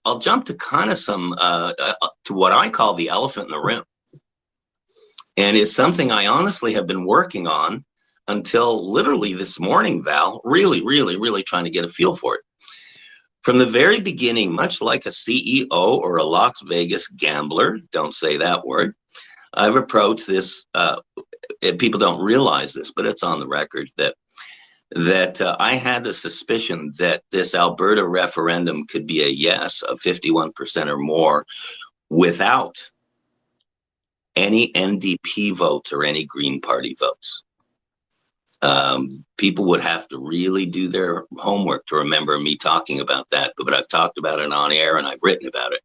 I'll jump to kind of some to what I call the elephant in the room, and it's something I honestly have been working on until literally this morning, Val. Really trying to get a feel for it. From the very beginning, much like a CEO or a Las Vegas gambler, don't say that word, I've approached this. People don't realize this, but it's on the record that I had the suspicion that this Alberta referendum could be a yes of 51% or more without any NDP votes or any Green Party votes. People would have to really do their homework to remember me talking about that, but I've talked about it on air and I've written about it.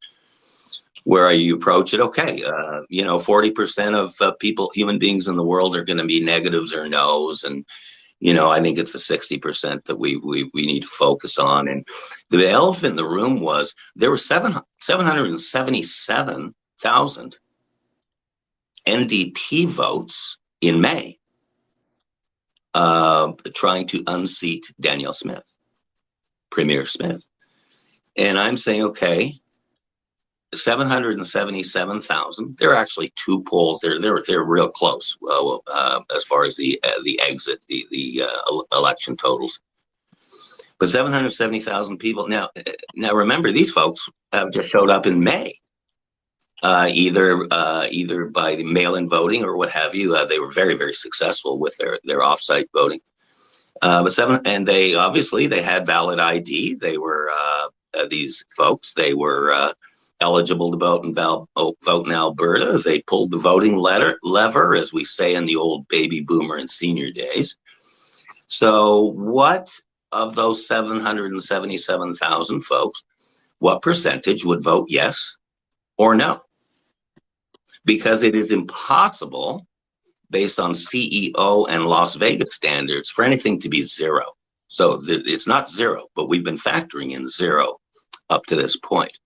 Where you approach it, okay, 40% of people, human beings in the world are going to be negatives or no's, and I think it's the 60% that we need to focus on. And the elephant in the room was there were 777,000 NDP votes in May trying to unseat Danielle Smith, Premier Smith. And I'm saying, okay, 777,000. There are actually two polls. They're real close as far as the exit, the election totals. But 770,000 people. Now remember, these folks have just showed up in May, either by the mail-in voting or what have you. They were very successful with their off-site voting. And they had valid ID. They were these folks. They were eligible to vote in Alberta. They pulled the voting lever, as we say in the old baby boomer and senior days. So what of those 777,000 folks, what percentage would vote yes or no? Because it is impossible, based on CEO and Las Vegas standards, for anything to be zero. So it's not zero, but we've been factoring in zero up to this point.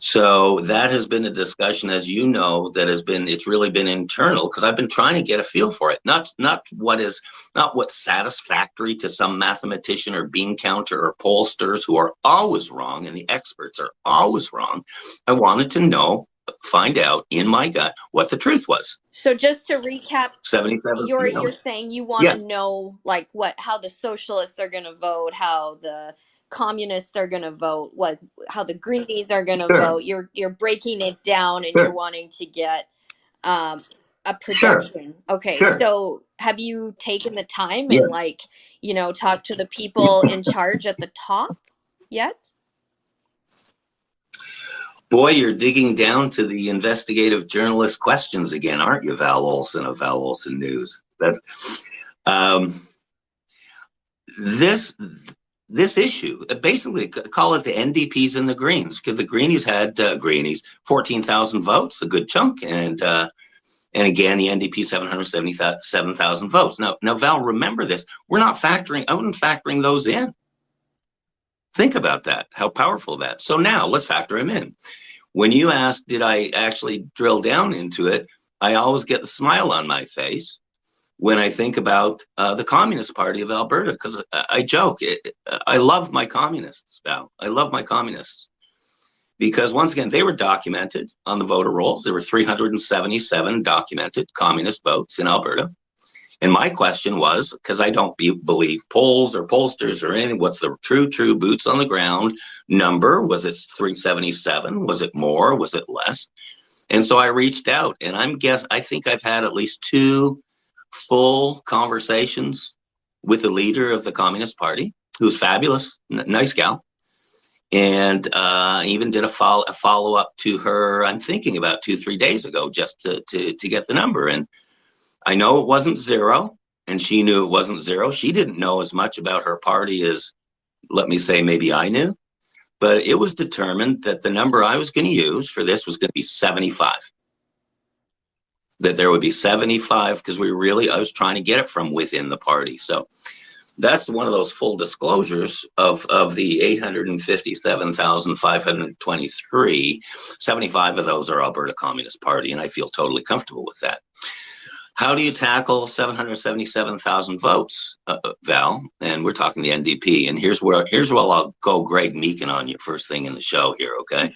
So that has been a discussion, as you know, it's really been internal, because I've been trying to get a feel for it. Not what's satisfactory to some mathematician or bean counter or pollsters who are always wrong, and the experts are always wrong. I wanted to find out in my gut what the truth was. So just to recap, 77. You're saying you want to know how the socialists are going to vote, how the communists are going to vote, how the greenies are going to vote. You're breaking it down, and you're wanting to get a projection. Okay, so have you taken the time and talked to the people in charge at the top yet? Boy, you're digging down to the investigative journalist questions again, aren't you, Val Olson of Val Olson News? This issue, basically call it the NDPs and the Greens, because the Greenies had 14,000 votes, a good chunk, and again the NDP 777,000 votes. Now, Val, remember this: I wasn't factoring those in. Think about that, how powerful that. So now let's factor them in. When you ask, did I actually drill down into it? I always get the smile on my face when I think about the Communist Party of Alberta, because I joke, I love my communists, Val. I love my communists. Because once again, they were documented on the voter rolls. There were 377 documented communist votes in Alberta. And my question was, because I don't believe polls or pollsters or anything, what's the true boots on the ground number? Was it 377? Was it more? Was it less? And so I reached out, and I think I've had at least 2 full conversations with the leader of the Communist Party, who's fabulous, nice gal, and even did a follow-up to her, I'm thinking about 2-3 days ago, just to get the number. And I know it wasn't zero, and she knew it wasn't zero. She didn't know as much about her party as, let me say, maybe I knew, but it was determined that the number I was going to use for this was going to be 75. That there would be 75, because I was trying to get it from within the party. So that's one of those full disclosures of the 857,523. 75 of those are Alberta Communist Party, and I feel totally comfortable with that. How do you tackle 777,000 votes, Val? And we're talking the NDP. And here's where I'll go Greg Meakin on you first thing in the show here, okay?